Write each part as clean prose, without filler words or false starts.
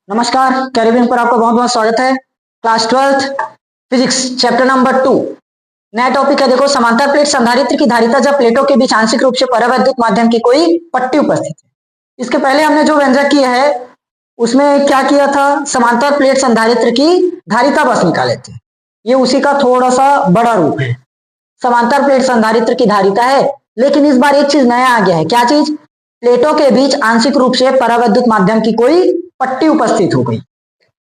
नमस्कार, कैरिबियन पर आपका बहुत बहुत स्वागत है। Class 12th physics chapter number 2 नया टॉपिक है। देखो, समांतर प्लेट संधारित्र की धारिता जब प्लेटों के बीच आंशिक रूप से परावैद्युत माध्यम की कोई पट्टी उपस्थित है। इसके पहले हमने जो व्यंजक किया है उसमें क्या किया था, समांतर प्लेट संधारित्र की धारिता बस निकाले थे। ये उसी का थोड़ा सा बड़ा रूप है। समांतर प्लेट संधारित्र की धारिता है, लेकिन इस बार एक चीज नया आ गया है। क्या चीज? प्लेटों के बीच आंशिक रूप से परावैद्युत माध्यम की कोई पट्टी उपस्थित हो गई।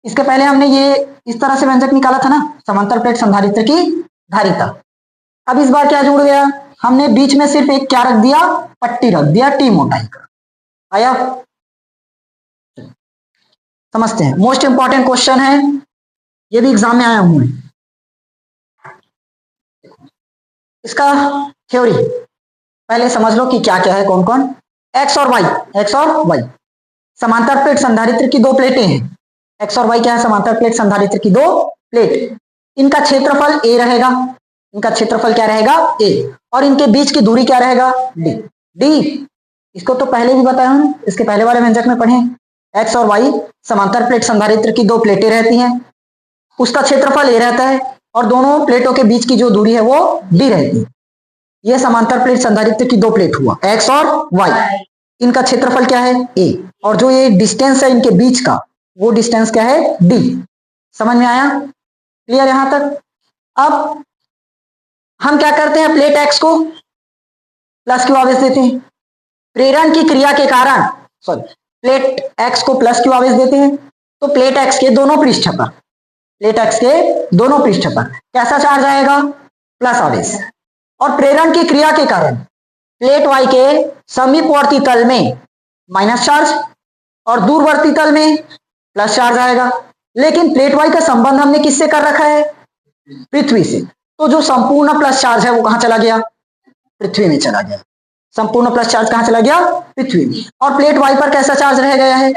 इसके पहले हमने ये इस तरह से व्यंजक निकाला था ना, समांतर प्लेट संधारित्र की धारिता। अब इस बार क्या जुड़ गया, हमने बीच में सिर्फ एक क्या रख दिया, पट्टी रख दिया टी मोटाई का। आया? समझते हैं। मोस्ट इंपॉर्टेंट क्वेश्चन है, ये भी एग्जाम में आया हूं मैं। इसका थ्योरी पहले समझ लो कि क्या क्या है, कौन कौन। एक्स और वाई समांतर प्लेट संधारित्र की दो प्लेटें हैं। एक्स और वाई क्या है? समांतर प्लेट संधारित्र की दो प्लेट। इनका क्षेत्रफल ए रहेगा। इनका क्षेत्रफल क्या रहेगा? ए। और इनके बीच की दूरी क्या रहेगा? डी। इसको तो पहले भी बताया हूं, इसके पहले वाले व्यंजक में पढ़े। एक्स और वाई समांतर प्लेट संधारित्र की दो प्लेटें रहती हैं, उसका क्षेत्रफल ए रहता है और दोनों प्लेटों के बीच की जो दूरी है वो डी रहती है। ये समांतर प्लेट संधारित्र की दो प्लेट हुआ, एक्स और वाई। इनका क्षेत्रफल क्या है? ए। और जो ये डिस्टेंस है इनके बीच का, वो डिस्टेंस क्या है? डी। समझ में आया? क्लियर यहां तक? अब हम क्या करते हैं, प्लेट एक्स को प्लस क्यू आवेश देते हैं। प्रेरण की क्रिया के कारण प्लेट एक्स को प्लस क्यू आवेश देते हैं, तो प्लेट एक्स के दोनों पृष्ठ पर कैसा चार्ज आएगा? प्लस आवेश। और प्रेरण की क्रिया के कारण प्लेट वाई के समीपवर्ती तल में माइनस चार्ज और दूरवर्ती तल में प्लस चार्ज आएगा। लेकिन प्लेट वाई का संबंध हमने किससे कर रखा है? पृथ्वी से। तो जो संपूर्ण प्लस चार्ज है वो कहां चला गया? पृथ्वी में चला गया। संपूर्ण प्लस चार्ज कहां चला गया? पृथ्वी में। और प्लेट वाई पर कैसा चार्ज रह गया है?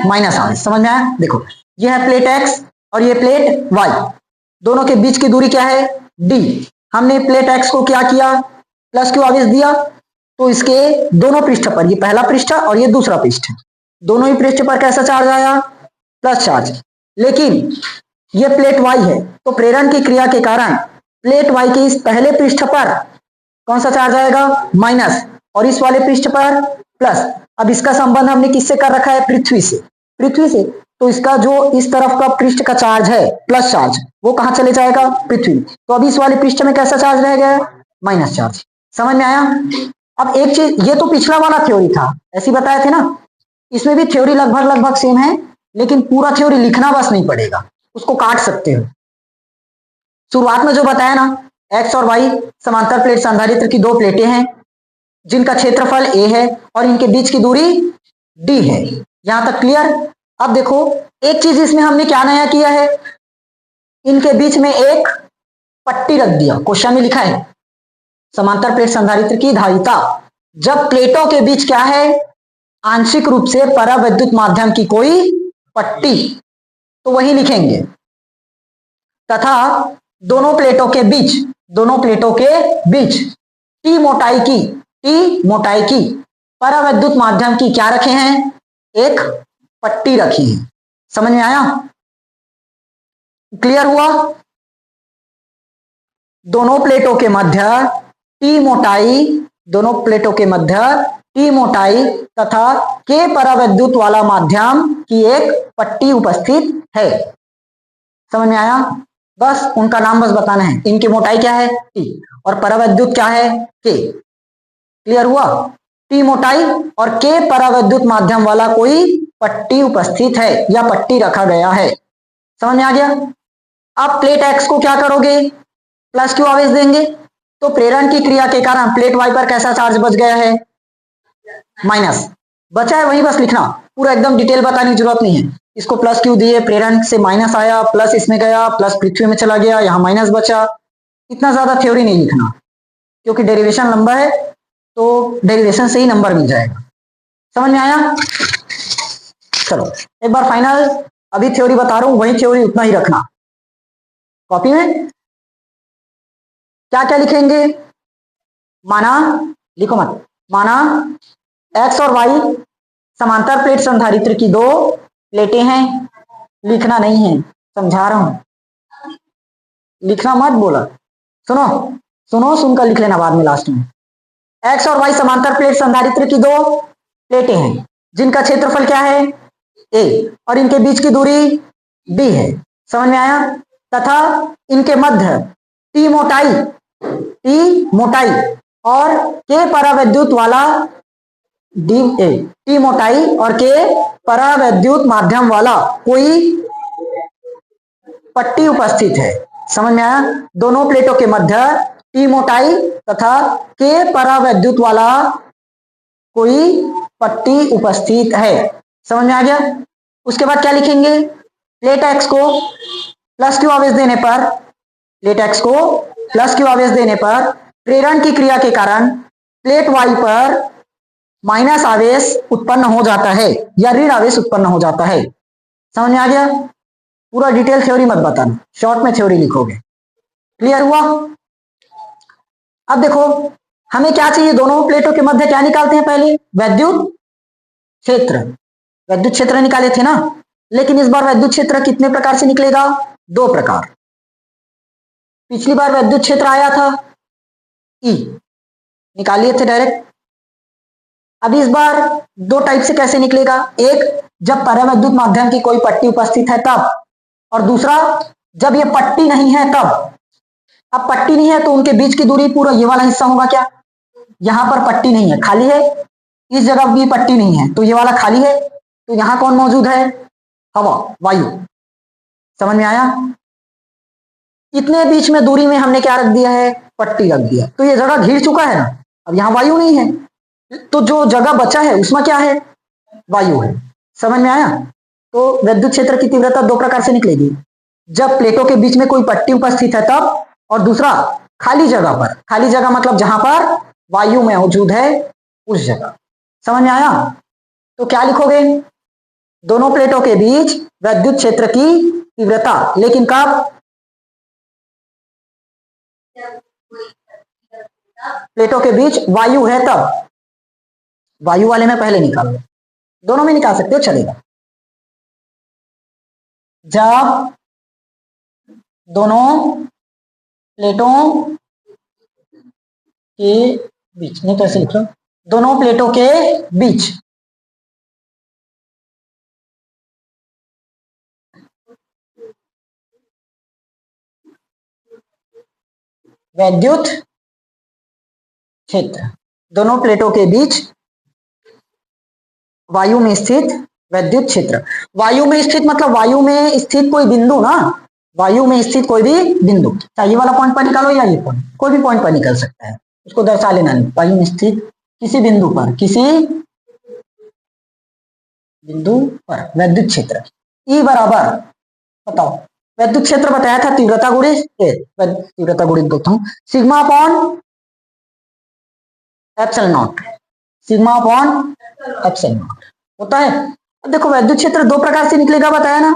माइनस आवेश। समझ में आया? देखो, ये है प्लेट एक्स और ये प्लेट वाई, दोनों के बीच की दूरी क्या है? डी। हमने प्लेट एक्स को क्या किया? प्लस क्यू आवेश दिया, तो इसके दोनों पृष्ठ पर, ये पहला पृष्ठ और ये दूसरा पृष्ठ, दोनों ही पृष्ठ पर कैसा चार्ज आया? Plus charge. लेकिन ये प्लेट वाई है, तो प्रेरण की क्रिया के कारण प्लेट वाई के इस पहले पृष्ठ पर कौन सा चार्ज आएगा? माइनस। और इस वाले पृष्ठ पर प्लस। अब इसका संबंध हमने किससे कर रखा है? पृथ्वी से। तो इसका जो इस तरफ का पृष्ठ का चार्ज है, प्लस चार्ज, वो कहां चले जाएगा? पृथ्वी। तो अभी इस वाले पृष्ठ में कैसा चार्ज रह गया? Minus charge. समझ में आया? अब एक चीज, ये तो पिछला वाला थ्योरी था, ऐसी बताए थे ना, इसमें भी थ्योरी लगभग सेम है, लेकिन पूरा थ्योरी लिखना बस नहीं पड़ेगा, उसको काट सकते हो। शुरुआत में जो बताया ना, एक्स और वाई समांतर प्लेट संधारित्र की दो प्लेटें हैं जिनका क्षेत्रफल ए है और इनके बीच की दूरी डी है। यहां तक क्लियर? अब देखो, एक चीज इसमें हमने क्या नया किया है, इनके बीच में एक पट्टी रख दिया। क्वेश्चन में लिखा है समांतर प्लेट संधारित्र की धारिता जब प्लेटों के बीच क्या है? आंशिक रूप से परावैद्युत माध्यम की कोई पट्टी, तो वही लिखेंगे। तथा दोनों प्लेटों के बीच टी मोटाई की परावैद्युत माध्यम की क्या रखे हैं? एक पट्टी रखी है। समझ में आया? क्लियर हुआ? दोनों प्लेटों के मध्य टी मोटाई तथा के परावैद्युत वाला माध्यम की एक पट्टी उपस्थित है। समझ में आया? बस उनका नाम बस बताना है। इनकी मोटाई क्या है? टी, और परावैद्युत क्या है? के। क्लियर हुआ? टी मोटाई और के परावैद्युत माध्यम वाला कोई पट्टी उपस्थित है या पट्टी रखा गया है। समझ में आ गया? अब प्लेट एक्स को क्या करोगे? प्लस क्यू आवेश देंगे, तो प्रेरण की क्रिया के कारण प्लेट वाई पर कैसा चार्ज बच गया है? माइनस। बचा है वही बस लिखना, पूरा एकदम डिटेल बताने की जरूरत नहीं है। इसको प्लस क्यू दिए, प्रेरण से माइनस आया, प्लस इसमें गया, प्लस पृथ्वी में चला गया, यहाँ माइनस बचा। इतना ज्यादा थ्योरी नहीं लिखना, क्योंकि डेरिवेशन लंबा है, तो डेरिवेशन से ही नंबर मिल जाएगा। समझ में आया? चलो एक बार फाइनल, अभी थ्योरी बता रहा हूं, वही थ्योरी उतना ही रखना। कॉपी में क्या क्या लिखेंगे? माना, लिखो मत, माना एक्स और वाई समांतर प्लेट संधारित्र की दो प्लेटें हैं, लिखना नहीं है, समझा रहा हूं, लिखना मत बोला, सुनो सुनो, सुनकर लिख लेना बाद में लास्ट में। एक्स और वाई समांतर प्लेट संधारित्र की दो प्लेटें हैं जिनका क्षेत्रफल क्या है ए और इनके बीच की दूरी बी है, समझ में आया, तथा इनके मध्य टी मोटाई और के परावैद्युत वाला टी मोटाई और के परावैद्युत माध्यम वाला कोई पट्टी उपस्थित है, समझ में आया, दोनों प्लेटों के मध्य टी मोटाई तथा के परावैद्युत वाला कोई पट्टी उपस्थित है, समझ में आ गया। उसके बाद क्या लिखेंगे, प्लेट एक्स को प्लस क्यू आवेश देने पर, प्लेट एक्स को प्लस क्यू आवेश देने पर प्रेरण की क्रिया के कारण प्लेट वाई पर माइनस आवेश उत्पन्न हो जाता है या ऋण आवेश उत्पन्न हो जाता है, समझ में आ गया। पूरा डिटेल थ्योरी मत बताना, शॉर्ट में थ्योरी लिखोगे, क्लियर हुआ। अब देखो हमें क्या चाहिए, दोनों प्लेटों के मध्य क्या निकालते हैं, पहले वैद्युत क्षेत्र निकाले थे ना, लेकिन इस बार वैद्युत क्षेत्र कितने प्रकार से निकलेगा, दो प्रकार। पिछली बार वैद्युत क्षेत्र आया था ई, निकालिए थे डायरेक्ट। अब इस बार दो टाइप से कैसे निकलेगा, एक जब परावैद्युत माध्यम की कोई पट्टी उपस्थित है तब, और दूसरा जब ये पट्टी नहीं है तब। अब पट्टी नहीं है तो उनके बीच की दूरी पूरा ये वाला हिस्सा होगा क्या, यहां पर पट्टी नहीं है, खाली है, इस जगह भी पट्टी नहीं है तो ये वाला खाली है, तो यहां कौन मौजूद है, हवा, वायु, समझ में आया। इतने बीच में दूरी में हमने क्या रख दिया है, पट्टी रख दिया, तो ये जगह घिर चुका है ना, अब यहां वायु नहीं है, तो जो जगह बचा है उसमें क्या है, वायु है, समझ में आया। तो विद्युत क्षेत्र की तीव्रता दो प्रकार से निकलेगी, जब प्लेटों के बीच में कोई पट्टी उपस्थित है तब, और दूसरा खाली जगह पर, खाली जगह मतलब जहां पर वायु में मौजूद है उस जगह, समझ में आया। तो क्या लिखोगे, दोनों प्लेटों के बीच विद्युत क्षेत्र की तीव्रता, लेकिन कब, प्लेटों के बीच वायु है तब, वायु वाले में पहले निकालो, दोनों में निकाल सकते हो चलेगा। जब दोनों प्लेटों के बीच में, कैसे लिखो, दोनों प्लेटों के बीच विद्युत क्षेत्र, दोनों प्लेटों के बीच वायु में स्थित विद्युत क्षेत्र, वायु में स्थित मतलब वायु में स्थित कोई बिंदु ना, वायु में स्थित कोई भी बिंदु, चाहिए वाला पॉइंट पर निकालो या ये पॉइंट, कोई भी पॉइंट पर निकल सकता है, उसको दर्शा लेना नहीं, वायु में स्थित किसी बिंदु पर, किसी बिंदु पर विद्युत क्षेत्र ई बराबर, बताओ विद्युत क्षेत्र बताया था तीव्रता गुणित sigma upon epsilon not, sigma upon epsilon not होता है। अब देखो विद्युत क्षेत्र दो प्रकार से निकलेगा बताया ना,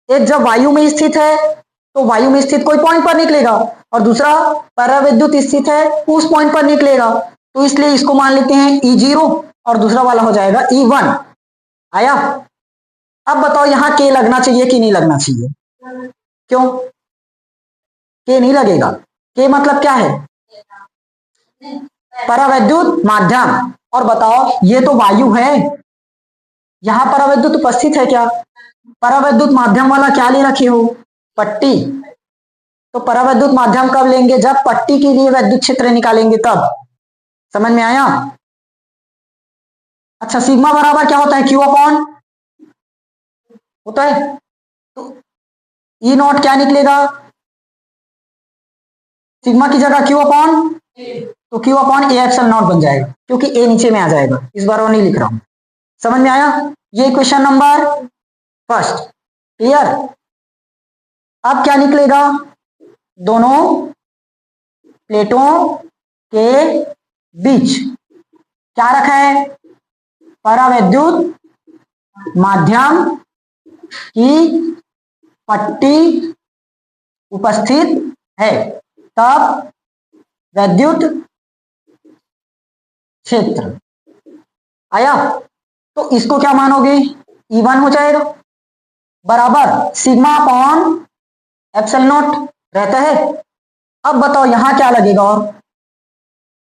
एक जब वायु में स्थित है तो वायु में स्थित कोई पॉइंट पर निकलेगा, और दूसरा परावैद्युत स्थित है उस पॉइंट पर निकलेगा, तो इसलिए इसको मान लेते हैं E0 और दूसरा वाला हो जाएगा E1, आया। अब बताओ यहां के लगना चाहिए कि नहीं लगना चाहिए, क्यों के नहीं लगेगा, के मतलब क्या है, परावैद्युत माध्यम, और बताओ ये तो वायु है, यहां परावैद्युत उपस्थित है क्या, परावैद्युत माध्यम वाला क्या ले रखे हो, पट्टी, तो परावैद्युत माध्यम कब लेंगे, जब पट्टी के लिए विद्युत क्षेत्र निकालेंगे तब, समझ में आया। अच्छा सिग्मा बराबर क्या होता है, क्यू अपॉन होता है, तो ई नॉट क्या निकलेगा, सिग्मा की जगह क्यू अपॉन, तो Q upon A epsilon not बन जाएगा, क्योंकि ए नीचे में आ जाएगा, इस बार और नहीं लिख रहा हूं, समझ में आया। ये क्वेश्चन नंबर फर्स्ट, क्लियर। अब क्या निकलेगा, दोनों प्लेटों के बीच क्या रखा है, परावैद्युत माध्यम की पट्टी उपस्थित है तब विद्युत क्षेत्र, आया। तो इसको क्या मानोगे, E1 हो जाएगा, बराबर सिग्मा अपॉन एप्सिलॉन नॉट रहता है। अब बताओ यहां क्या लगेगा, और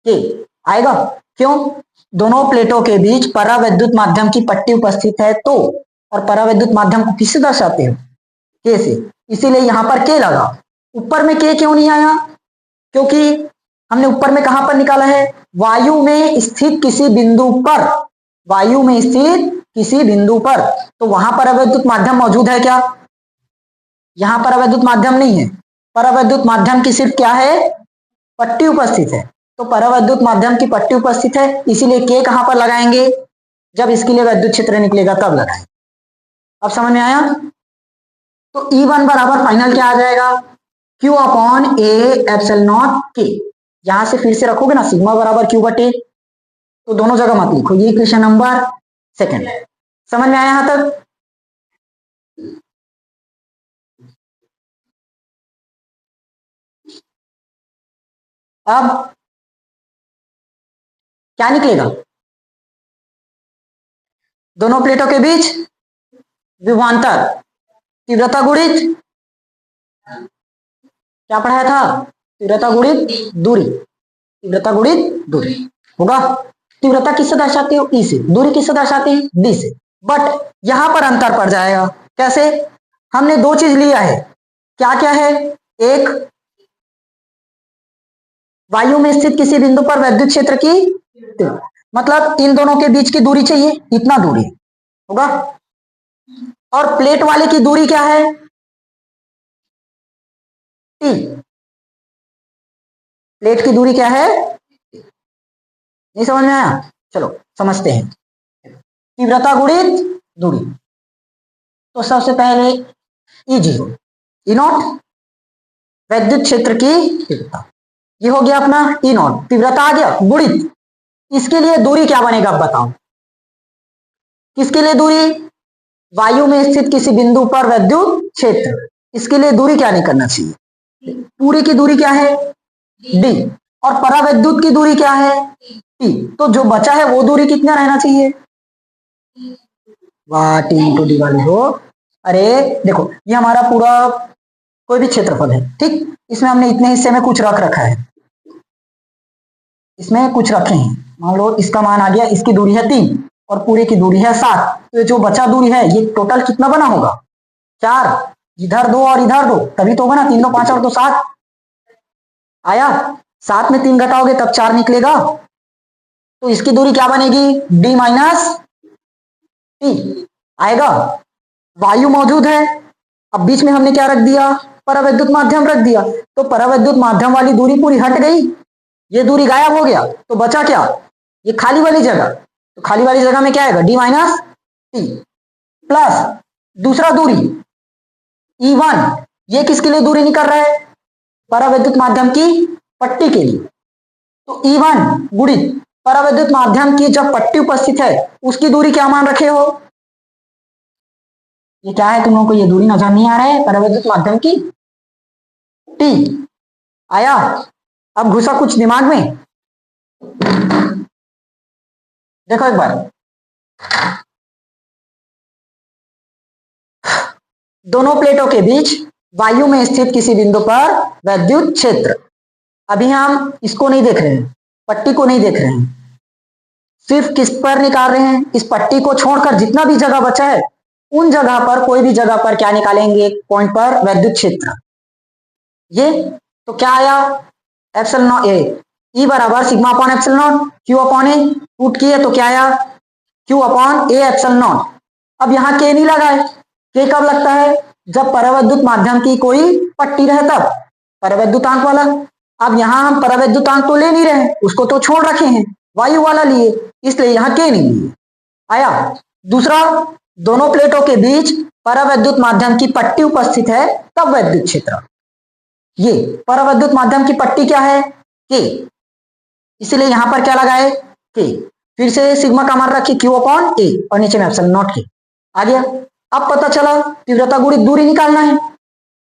के आएगा, क्यों? दोनों प्लेटों के बीच परावैद्युत माध्यम की पट्टी उपस्थित है तो, और परावैद्युत माध्यम को किससे दर्शाते हो? के से, इसीलिए यहां पर के लगा। ऊपर में के क्यों नहीं आया? क्योंकि हमने ऊपर में कहां पर निकाला है? वायु में स्थित किसी बिंदु पर, वायु में स्थित किसी बिंदु पर, तो वहां परावैद्युत माध्यम मौजूद है क्या? यहां परावैद्युत माध्यम नहीं है, परावैद्युत माध्यम की सिर्फ क्या है? पट्टी उपस्थित है। तो परावैद्युत माध्यम की पट्टी उपस्थित है, इसीलिए के कहां पर लगाएंगे? जब इसके लिए वैद्युत क्षेत्र निकलेगा तब लगाएंगे। अब समझ में आया? तो E1 बराबर फाइनल क्या आ जाएगा? Q upon A epsilon not के। यहां से फिर से रखोगे ना सिग्मा बराबर Q बटे, तो दोनों जगह मत लिखो, ये क्वेश्चन नंबर सेकंड। समझ में आया यहां तक? अब क्या निकलेगा? दोनों प्लेटों के बीच विभवांतर, तीव्रता गुणित, क्या पढ़ाया था? तीव्रता गुणित दूरी, तीव्रता गुणित दूरी होगा। तीव्रता किससे दर्शाते हो? ई से। दूरी किससे दर्शाते हैं? डी से। बट यहां पर अंतर पड़ जाएगा। कैसे? हमने दो चीज लिया है, क्या क्या है? एक, वायु में स्थित किसी बिंदु पर वैद्युत क्षेत्र की, मतलब इन दोनों के बीच की दूरी चाहिए, इतना दूरी होगा। और प्लेट वाले की दूरी क्या है? टी। प्लेट की दूरी क्या है? नहीं समझ में आया? चलो समझते हैं। तीव्रता गुणित दूरी, तो सबसे पहले E0, E0 वैद्युत क्षेत्र की तीव्रता, ये हो गया अपना E0, तीव्रता आ गया गुणित, इसके लिए दूरी क्या बनेगा अब बताओ? किसके लिए दूरी? वायु में स्थित किसी बिंदु पर वैद्युत क्षेत्र, इसके लिए दूरी क्या नहीं करना चाहिए? पूरी की दूरी क्या है? डी। और परावैद्युत की दूरी क्या है? टी। तो जो बचा है वो दूरी कितना रहना चाहिए? वाह, टी इंटू डी वाली हो। अरे देखो, ये हमारा पूरा कोई भी क्षेत्रफल है, ठीक, इसमें हमने इतने हिस्से में कुछ रख रखा है, इसमें कुछ रखे हैं, मान लो इसका मान आ गया, इसकी दूरी है 3 और पूरे की दूरी है 7, तो जो बचा दूरी है ये टोटल कितना बना होगा? 4। इधर 2 और इधर 2, तभी तो होगा ना, 3 2 5 और 2 7 आया। 7 में 3 घटाओगे तब 4 निकलेगा, तो इसकी दूरी क्या बनेगी? डी माइनस टी आएगा। वायु मौजूद है, अब बीच में हमने क्या रख दिया? परावैद्युत माध्यम रख दिया, तो परावैद्युत माध्यम वाली दूरी पूरी हट गई, ये दूरी गायब हो गया, तो बचा क्या? ये खाली वाली जगह, तो खाली वाली जगह में क्या आएगा? डी माइनस टी प्लस दूसरा दूरी E1, ये किसके लिए दूरी निकल रहा है? परावैद्युत माध्यम की पट्टी के लिए, तो E1 गुणित परावैद्युत माध्यम की जब पट्टी उपस्थित है उसकी दूरी क्या मान रखे हो? ये क्या है, तुम लोगों को ये दूरी नजर नहीं आ रहा है? परावैद्युत माध्यम की टी आया। अब घुसा कुछ दिमाग में, देखो एक बार, दोनों प्लेटों के बीच वायु में स्थित किसी बिंदु पर वैद्युत क्षेत्र, अभी हम इसको नहीं देख रहे हैं, पट्टी को नहीं देख रहे हैं, सिर्फ किस पर निकाल रहे हैं? इस पट्टी को छोड़कर जितना भी जगह बचा है उन जगह पर, कोई भी जगह पर क्या निकालेंगे? एक पॉइंट पर वैद्युत क्षेत्र। ये तो क्या आया? एप्सिलॉन नॉट ए, ई बराबर sigma upon epsilon not, Q upon A, put किए तो क्या आया? Q upon A epsilon not. अब यहाँ के नहीं लगा है, के कब लगता है? जब परावैद्युत माध्यम की कोई पट्टी रहे तब, परावैद्युतांक वाला। अब यहाँ हम परावैद्युतांक तो ले नहीं रहे हैं, उसको तो छोड़ रखे हैं, वायु वाला लिए, इसलिए यहाँ के नहीं लिए आया। दूसरा, दोनों प्लेटों के बीच परावैद्युत माध्यम की पट्टी उपस्थित है तब वैद्युत क्षेत्र, ये परावैद्युत माध्यम की पट्टी क्या है? के, इसलिए यहां पर क्या लगाए? के। फिर से सिग्मा का मान रखिए क्यू अपॉन ए और नीचे में एप्सिलॉन नॉट के आ गया। अब पता चला तीव्रता गुणित दूरी निकालना है,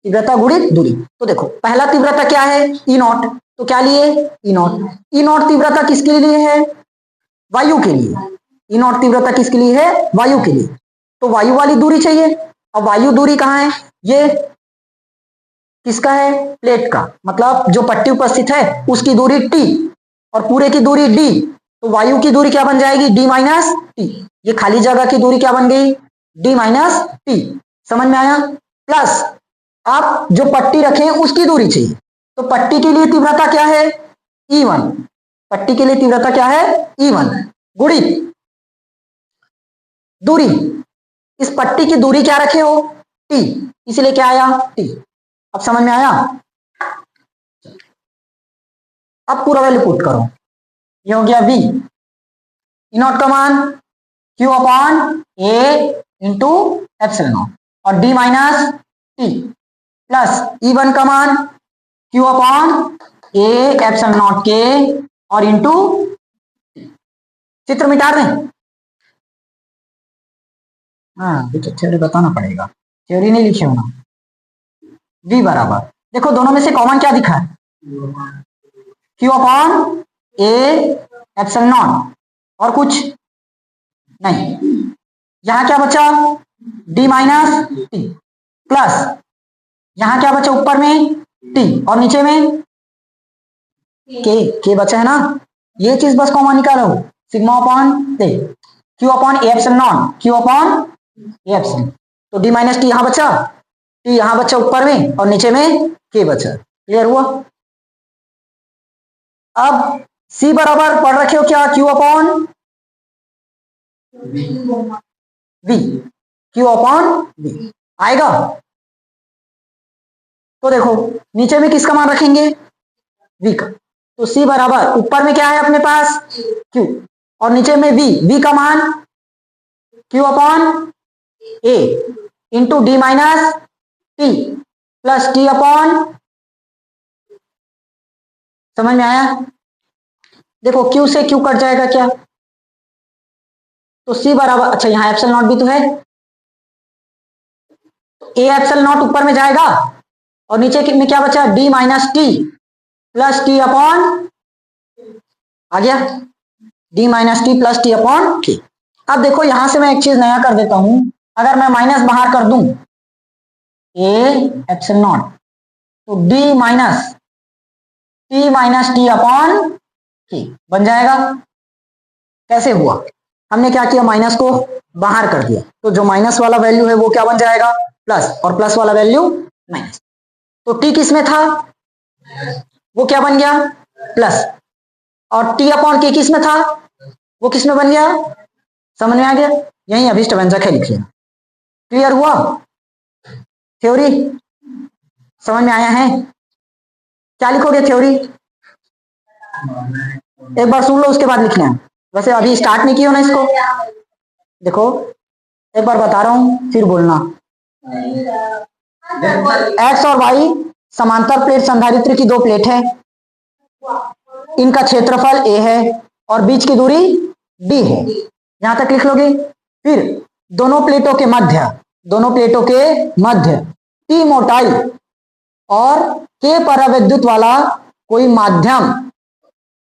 तीव्रता गुणित दूरी, तो देखो पहला तीव्रता क्या है? E0, तो क्या लिए? E0। E0 तीव्रता किसके लिए है? वायु के लिए। E0 तीव्रता किसके लिए है? वायु के लिए, तो वायु वाली दूरी चाहिए। अब वायु दूरी कहाँ है, ये किसका है, प्लेट का, मतलब जो पट्टी उपस्थित है उसकी दूरी टी और पूरे की दूरी डी, तो वायु की दूरी क्या बन जाएगी, डी माइनस टी। ये खाली जगह की दूरी क्या बन गई, डी माइनस टी। समझ में आया। प्लस आप जो पट्टी रखे उसकी दूरी चाहिए, तो पट्टी के लिए तीव्रता क्या है, E1। पट्टी के लिए तीव्रता क्या है, E1 गुणित दूरी, इस पट्टी की दूरी क्या रखे हो, टी, इसलिए क्या आया, टी। अब समझ में आया। अब पूरा वैल्यू पुट करो, ये हो गया V ई नॉट का मान Q upon A into epsilon not और D minus T plus E1 का मान Q upon A epsilon not के और इंटू चित्र मिटा दें। हाँ तो थ्योरी बताना पड़ेगा, थ्योरी नहीं लिखे होना। V बराबर, देखो दोनों में से कॉमन क्या दिखा है, Q upon A epsilon not और कुछ नहीं। यहां क्या बचा, D माइनस टी प्लस यहां क्या बचा, ऊपर में T और नीचे में K बचा है ना। ये चीज बस कॉमन निकालो, sigma upon Q upon A epsilon not, Q upon A epsilon, तो D माइनस टी यहां बचा, T यहां बचा ऊपर में और नीचे में K बचा। क्लियर हुआ। अब C बराबर पढ़ रखे हो क्या, Q upon V, Q upon V आएगा। तो देखो नीचे में किसका मान रखेंगे, V का, तो C बराबर ऊपर में क्या है अपने पास Q और नीचे में V का मान Q upon A into D minus T plus T upon, समझ में आया। देखो Q से Q कट जाएगा क्या, तो C बराबर, अच्छा यहाँ एप्सिलॉन नॉट भी तो है, तो A एप्सिलॉन नॉट ऊपर में जाएगा और नीचे में क्या बचा, D minus T plus T upon, आ गया D minus T plus T upon K। अब देखो यहां से मैं एक चीज नया कर देता हूं, अगर मैं माइनस बाहर कर दूं A एप्सिलॉन नॉट, तो D minus T upon K बन जाएगा। कैसे हुआ, हमने क्या किया, माइनस को बाहर कर दिया, तो जो माइनस वाला वैल्यू है वो क्या बन जाएगा, प्लस, और प्लस वाला वैल्यू माइनस। तो टी किस में था, वो क्या बन गया, प्लस, और टी अपॉन के किस में था, वो किस में बन गया। समझ में आ गया, यही अभिष्ट व्यंजक है, लिख लेना। क्लियर हुआ, थ्योरी समझ में आया है। क्या लिखोगे थ्योरी, एक बार सुन लो उसके बाद लिखना है, वैसे अभी स्टार्ट नहीं किया ना इसको। देखो एक बार बता रहा हूं फिर बोलना। एक्स और वाई समांतर प्लेट संधारित्र की दो प्लेट है, इनका क्षेत्रफल A है और बीच की दूरी D है, यहां तक लिख लोगे। फिर दोनों प्लेटों के मध्य T मोटाई और K परावैद्युत वाला कोई माध्यम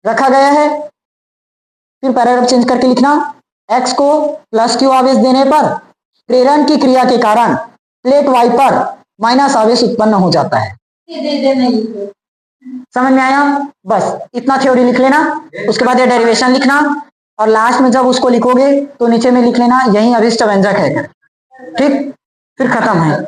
रखा गया है। फिर पैराग्राफ चेंज करके लिखना, X को प्लस Q आवेश देने पर प्रेरण की क्रिया के कारण प्लेट Y पर माइनस आवेश उत्पन्न हो जाता है। समझ में आया, बस इतना थ्योरी लिख लेना, उसके बाद ये डेरिवेशन लिखना और लास्ट में जब उसको लिखोगे तो नीचे में लिख लेना यही अभिष्ट व्यंजक है। ठीक, फिर खत्म है।